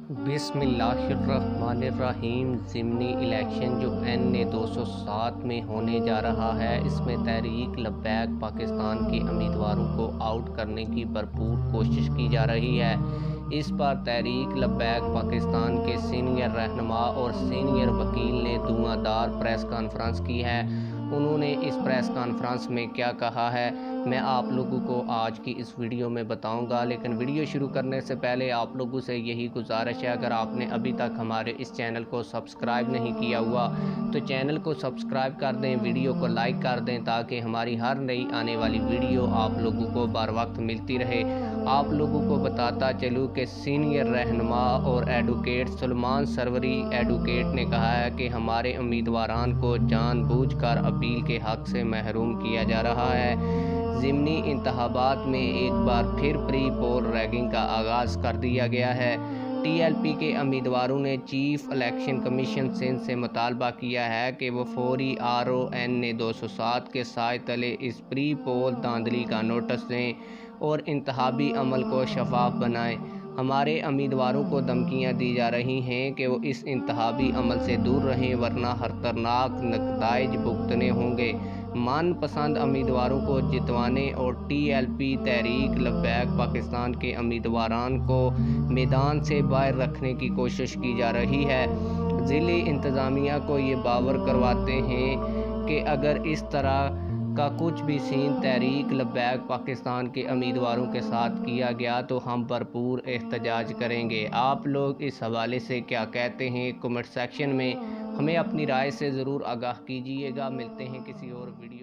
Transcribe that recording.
बिस्मिल्लाहिर्रहमानिर्रहीम। ज़िमनी इलेक्शन जो NA 207 में होने जा रहा है, इसमें तहरीक लब्बैक पाकिस्तान के उम्मीदवारों को आउट करने की भरपूर कोशिश की जा रही है। इस पर तहरीक लब्बैक पाकिस्तान के सीनियर रहनुमा और सीनियर वकील ने धुआंधार प्रेस कॉन्फ्रेंस की है। उन्होंने इस प्रेस कॉन्फ्रेंस में क्या कहा है, मैं आप लोगों को आज की इस वीडियो में बताऊंगा। लेकिन वीडियो शुरू करने से पहले आप लोगों से यही गुजारिश है, अगर आपने अभी तक हमारे इस चैनल को सब्सक्राइब नहीं किया हुआ तो चैनल को सब्सक्राइब कर दें, वीडियो को लाइक कर दें, ताकि हमारी हर नई आने वाली वीडियो आप लोगों को बर वक्त मिलती रहे। आप लोगों को बताता चलूँ कि सीनियर रहनुमा और एडवोकेट सलमान सरवरी एडवोकेट ने कहा है कि हमारे उम्मीदवारान को जानबूझकर अपील के हक से महरूम किया जा रहा है। ज़िमनी इंतखाबात में एक बार फिर प्री पोल रैगिंग का आगाज़ कर दिया गया है। TLP के उम्मीदवारों ने चीफ इलेक्शन कमीशन सिंध से मुतालबा किया है कि वो फौरी RONA 207 के साए तले इस प्री पोल धांधली का नोटिस दें और इंतखाबी अमल को शफाफ बनाएं। हमारे उम्मीदवारों को धमकियां दी जा रही हैं कि वो इस इंतखाबी अमल से दूर रहें, वरना खतरनाक नतइज भुगतने होंगे। मनपसंद उम्मीदवारों को जितवाने और TLP तहरीक लब्बैक पाकिस्तान के उम्मीदवारान को मैदान से बाहर रखने की कोशिश की जा रही है। ज़िली इंतज़ामिया को ये बावर करवाते हैं कि अगर इस तरह का कुछ भी सीन तहरीक लब्बैक पाकिस्तान के उम्मीदवारों के साथ किया गया तो हम भरपूर एहतजाज करेंगे। आप लोग इस हवाले से क्या कहते हैं, कमेंट सेक्शन में हमें अपनी राय से ज़रूर आगाह कीजिएगा। मिलते हैं किसी और वीडियो